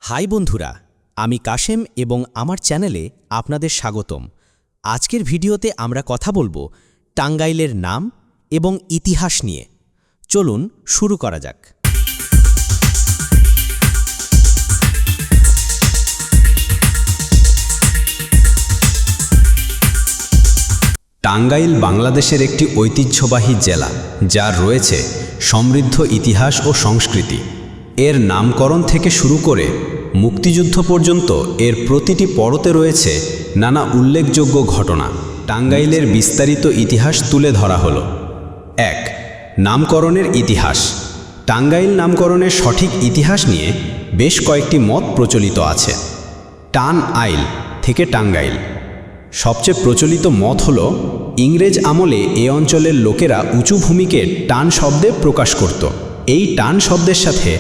High বন্ধুরা, আমি কাশেম এবং আমার চ্যানেলে আপনাদের স্বাগতম। আজকের ভিডিওতে আমরা কথা বলবো টাঙ্গাইলের নাম এবং ইতিহাস নিয়ে। চলুন শুরু করা যাক। টাঙ্গাইল বাংলাদেশের একটি ঐতিহ্যবাহী জেলা, যার রয়েছে সমৃদ্ধ ইতিহাস ও সংস্কৃতি। এর নামকরণ থেকে শুরু করে মুক্তিযুদ্ধ পর্যন্ত এর প্রতিটি পরতে রয়েছে নানা উল্লেখযোগ্য ঘটনা। টাঙ্গাইলের বিস্তারিত ইতিহাস তুলে ধরা হলো। ১. নামকরণের ইতিহাস। টাঙ্গাইল নামকরণের সঠিক ইতিহাস নিয়ে বেশ কয়েকটি মত প্রচলিত আছে। টান আইল থেকে টাঙ্গাইল। সবচেয়ে প্রচলিত মত হল ইংরেজ আমলে এ অঞ্চলের লোকেরা উঁচু ভূমিকে টান শব্দে প্রকাশ করত। এই টান শব্দের সাথে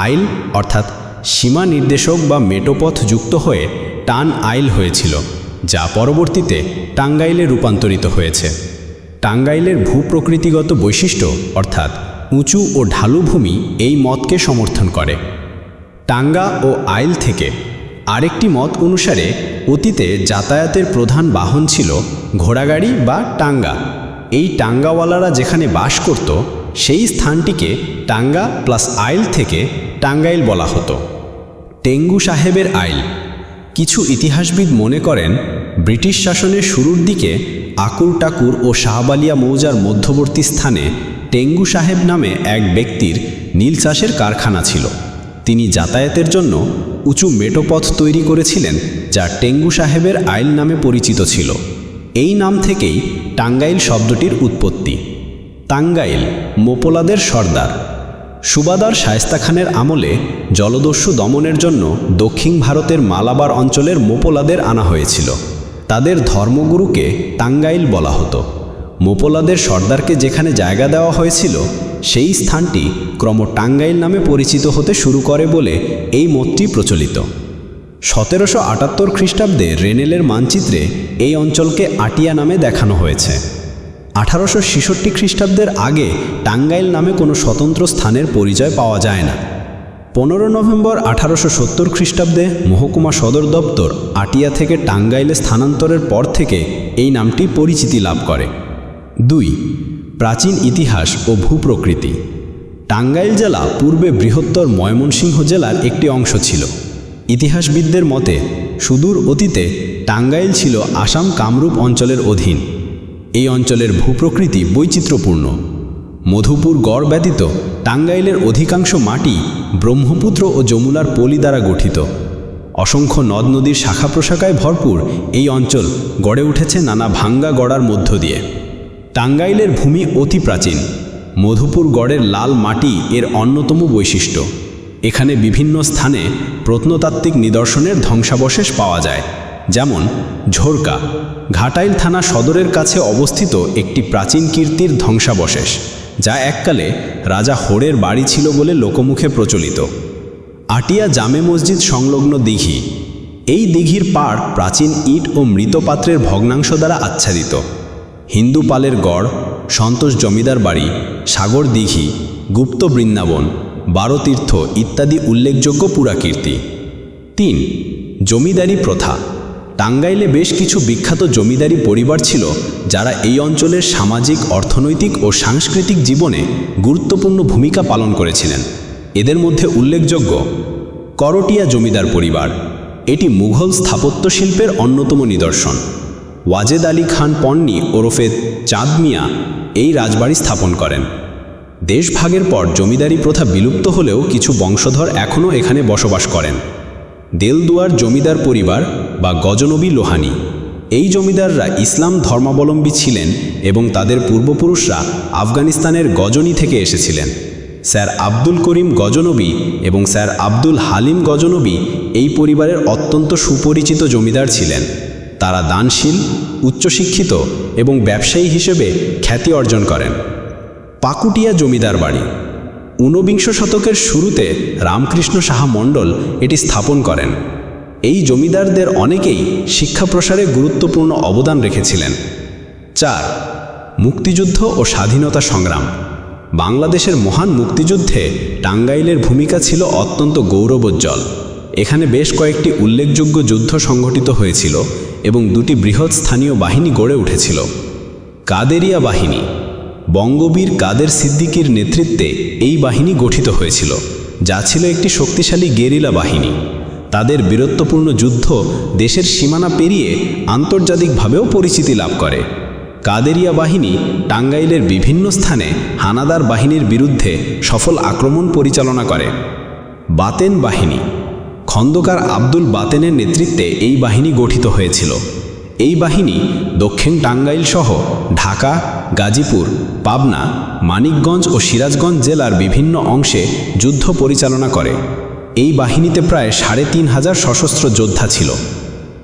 আইল অর্থাৎ সীমা নির্দেশক বা মেটোপথ যুক্ত হয়ে টান আইল হয়েছিল, যা পরবর্তীতে টাঙ্গাইলে রূপান্তরিত হয়েছে। টাঙ্গাইলের ভূপ্রকৃতিগত বৈশিষ্ট্য অর্থাৎ উঁচু ও ঢালু ভূমি এই মতকে সমর্থন করে। টাঙ্গা ও আইল থেকে আরেকটি মত অনুসারে অতীতে যাতায়াতের প্রধান বাহন ছিল ঘোড়াগাড়ি বা টাঙ্গা। এই টাঙ্গাওয়ালারা যেখানে বাস করত সেই স্থানটিকে টাঙ্গা প্লাস আইল থেকে টাঙ্গাইল বলা হতো। টেঙ্গু সাহেবের আইল। কিছু ইতিহাসবিদ মনে করেন ব্রিটিশ শাসনের শুরুর দিকে আকুর টাকুর ও শাহবালিয়া মৌজার মধ্যবর্তী স্থানে টেঙ্গু সাহেব নামে এক ব্যক্তির নীল চাষের কারখানা ছিল। তিনি যাতায়াতের জন্য উঁচু মেটোপথ তৈরি করেছিলেন, যা টেঙ্গু সাহেবের আইল নামে পরিচিত ছিল। এই নাম থেকেই টাঙ্গাইল শব্দটির উৎপত্তি। টাঙ্গাইল মোপলাদের সর্দার। সুবাদার শায়েস্তা খানের আমলে জলদস্যু দমনের জন্য দক্ষিণ ভারতের মালাবার অঞ্চলের মোপলাদের আনা হয়েছিল। তাদের ধর্মগুরুকে টাঙ্গাইল বলা হতো। মোপলাদের সর্দারকে যেখানে জায়গা দেওয়া হয়েছিল সেই স্থানটি ক্রম টাঙ্গাইল নামে পরিচিত হতে শুরু করে বলে এই মতটি প্রচলিত। 1778 খ্রিস্টাব্দে রেনেলের মানচিত্রে এই অঞ্চলকে আটিয়া নামে দেখানো হয়েছে। 1866 খ্রিস্টাব্দের আগে টাঙ্গাইল নামে কোনো স্বতন্ত্র স্থানের পরিচয় পাওয়া যায় না। 15 নভেম্বর 1870 খ্রিস্টাব্দে মহকুমা সদর দপ্তর আটিয়া থেকে টাঙ্গাইলে স্থানান্তরের পর থেকে এই নামটি পরিচিতি লাভ করে। 2. প্রাচীন ইতিহাস ও ভূপ্রকৃতি। টাঙ্গাইল জেলা পূর্বে বৃহত্তর ময়মনসিংহ জেলার একটি অংশ ছিল। ইতিহাসবিদদের মতে সুদূর অতীতে টাঙ্গাইল ছিল আসাম কামরূপ অঞ্চলের অধীন। এই অঞ্চলের ভূপ্রকৃতি বৈচিত্র্যপূর্ণ। মধুপুর গড় ব্যতীত টাঙ্গাইলের অধিকাংশ মাটি ব্রহ্মপুত্র ও যমুনার পলি দ্বারা গঠিত। অসংখ্য নদ নদীর শাখা প্রশাখায় ভরপুর এই অঞ্চল গড়ে উঠেছে নানা ভাঙ্গা গড়ার মধ্য দিয়ে। টাঙ্গাইলের ভূমি অতি প্রাচীন। মধুপুর গড়ের লাল মাটি এর অন্যতম বৈশিষ্ট্য। এখানে বিভিন্ন স্থানে প্রত্নতাত্ত্বিক নিদর্শনের ধ্বংসাবশেষ পাওয়া যায়, যেমন ঝোরকা, ঘাটাইল থানা সদরের কাছে অবস্থিত একটি প্রাচীন কীর্তির ধ্বংসাবশেষ, যা এককালে রাজা হোড়ের বাড়ি ছিল বলে লোকমুখে প্রচলিত। আটিয়া জামে মসজিদ সংলগ্ন দিঘি। এই দিঘির পাড় প্রাচীন ইট ও মৃৎপাত্রের ভগ্নাংশ দ্বারা আচ্ছাদিত। হিন্দু পালের গড়, সন্তোষ জমিদার বাড়ি, সাগর দিঘি, গুপ্ত বৃন্দাবন, বারোতীর্থ ইত্যাদি উল্লেখযোগ্য পুরাকীর্তি। 3. জমিদারি প্রথা। টাঙ্গাইলে বেশ কিছু বিখ্যাত জমিদারি পরিবার ছিল, যারা এই অঞ্চলের সামাজিক, অর্থনৈতিক ও সাংস্কৃতিক জীবনে গুরুত্বপূর্ণ ভূমিকা পালন করেছিলেন। এদের মধ্যে উল্লেখযোগ্য করটিয়া জমিদার পরিবার। এটি মুঘল স্থাপত্য শিল্পের অন্যতম নিদর্শন। ওয়াজেদ আলী খান পন্নী ওরফে চাঁদ মিয়া এই রাজবাড়ি স্থাপন করেন। দেশভাগের পর জমিদারি প্রথা বিলুপ্ত হলেও কিছু বংশধর এখনও এখানে বসবাস করেন। দেলদুয়ার জমিদার পরিবার বা গজনবী লোহানী। এই জমিদাররা ইসলাম ধর্মাবলম্বী ছিলেন এবং তাদের পূর্বপুরুষরা আফগানিস্তানের গজনি থেকে এসেছিলেন। স্যার আব্দুল করিম গজনবী এবং স্যার আব্দুল হালিম গজনবী এই পরিবারের অত্যন্ত সুপরিচিত জমিদার ছিলেন। তারা দানশীল, উচ্চশিক্ষিত এবং ব্যবসায়ী হিসেবে খ্যাতি অর্জন করেন। পাকুটিয়া জমিদার বাড়ি। 19বিংশ শতকের শুরুতে রামকৃষ্ণ সাহা মণ্ডল এটি স্থাপন করেন। এই জমিদারদের অনেকেই শিক্ষা প্রসারে গুরুত্বপূর্ণ অবদান রেখেছিলেন। 4. মুক্তিযুদ্ধ ও স্বাধীনতা সংগ্রাম। বাংলাদেশের মহান মুক্তিযুদ্ধে টাঙ্গাইলের ভূমিকা ছিল অত্যন্ত গৌরবোজ্জ্বল। এখানে বেশ কয়েকটি উল্লেখযোগ্য যুদ্ধ সংঘটিত হয়েছিল এবং দুটি বৃহৎ স্থানীয় বাহিনী গড়ে উঠেছিল। কাদেরিয়া বাহিনী। বঙ্গবীর কাদের সিদ্দিকীর নেতৃত্বে এই বাহিনী গঠিত হয়েছিল, যা ছিল একটি শক্তিশালী গেরিলা বাহিনী। তাদের বীরত্বপূর্ণ যুদ্ধ দেশের সীমানা পেরিয়ে আন্তর্জাতিকভাবেও পরিচিতি লাভ করে। কাদেরিয়া বাহিনী টাঙ্গাইলের বিভিন্ন স্থানে হানাদার বাহিনীর বিরুদ্ধে সফল আক্রমণ পরিচালনা করে। বাতেন বাহিনী। খন্দকার আব্দুল বাতেনের নেতৃত্বে এই বাহিনী গঠিত হয়েছিল। এই বাহিনী দক্ষিণ টাঙ্গাইল সহ ঢাকা, গাজীপুর, পাবনা, মানিকগঞ্জ ও সিরাজগঞ্জ জেলার বিভিন্ন অংশে যুদ্ধ পরিচালনা করে। এই বাহিনীতে প্রায় ৩৫০০ সশস্ত্র যোদ্ধা ছিল।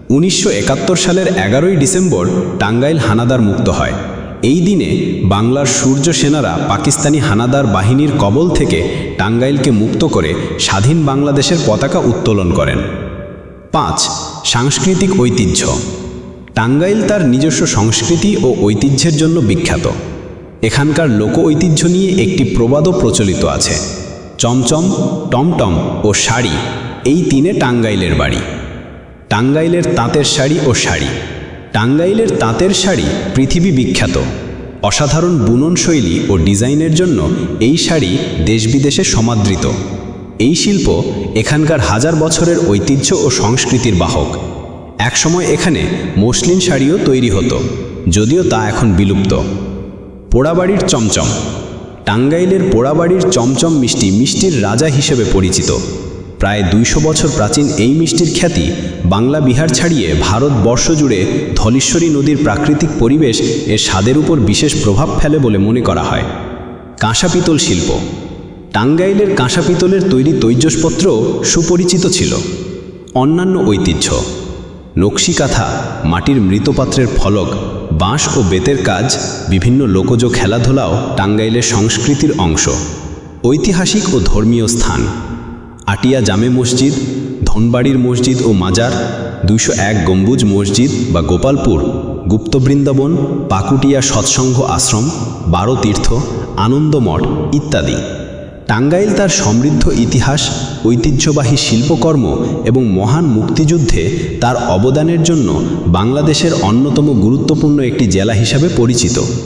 ১৯৭১ সালের ১১ই ডিসেম্বর টাঙ্গাইল হানাদার মুক্ত হয়। এই দিনে বাংলার সূর্য সেনারা পাকিস্তানি হানাদার বাহিনীর কবল থেকে টাঙ্গাইলকে মুক্ত করে স্বাধীন বাংলাদেশের পতাকা উত্তোলন করেন। ৫. সাংস্কৃতিক ঐতিহ্য। টাঙ্গাইল তার নিজস্ব সংস্কৃতি ও ঐতিহ্যের জন্য বিখ্যাত। এখানকার লোক ঐতিহ্য নিয়ে একটি প্রবাদও প্রচলিত আছে। চমচম, টমটম ও শাড়ি, এই তিনে টাঙ্গাইলের বাড়ি। টাঙ্গাইলের তাঁতের শাড়ি ও শাড়ি। টাঙ্গাইলের তাঁতের শাড়ি পৃথিবী বিখ্যাত। অসাধারণ বুনন শৈলী ও ডিজাইনের জন্য এই শাড়ি দেশ বিদেশে সমাদৃত। এই শিল্প এখানকার হাজার বছরের ঐতিহ্য ও সংস্কৃতির বাহক। একসময় এখানে মসলিন শাড়িও তৈরি হতো, যদিও তা এখন বিলুপ্ত। পোড়াবাড়ির চমচম। টাঙ্গাইলের পোড়াবাড়ির চমচম মিষ্টি মিষ্টির রাজা হিসেবে পরিচিত। প্রায় ২০০ বছর প্রাচীন এই মিষ্টির খ্যাতি বাংলা বিহার ছাড়িয়ে ভারতবর্ষ জুড়ে ধলেশ্বরী নদীর প্রাকৃতিক পরিবেশ এর স্বাদের উপর বিশেষ প্রভাব ফেলে বলে মনে করা হয়। কাঁসা পিতল শিল্প। টাঙ্গাইলের কাঁসা পিতলের তৈরি তৈজসপত্রও সুপরিচিত ছিল। অন্যান্য ঐতিহ্য। নকশি কাঁথা, মাটির মৃৎপাত্রের ফলক, বাঁশ ও বেতের কাজ, বিভিন্ন লোকজ খেলাধুলাও টাঙ্গাইলের সংস্কৃতির অংশ। ঐতিহাসিক ও ধর্মীয় স্থান। আটিয়া জামে মসজিদ, ধনবাড়ির মসজিদ ও মাজার, ২০১ গম্বুজ মসজিদ বা গোপালপুর, গুপ্ত বৃন্দাবন, পাকুটিয়া সৎসঙ্গ আশ্রম, ১২ তীর্থ, আনন্দমঠ ইত্যাদি। টাঙ্গাইল তার সমৃদ্ধ ইতিহাস, ঐতিহ্যবাহী শিল্পকর্ম এবং মহান মুক্তিযুদ্ধে তার অবদানের জন্য বাংলাদেশের অন্যতম গুরুত্বপূর্ণ একটি জেলা হিসাবে পরিচিত।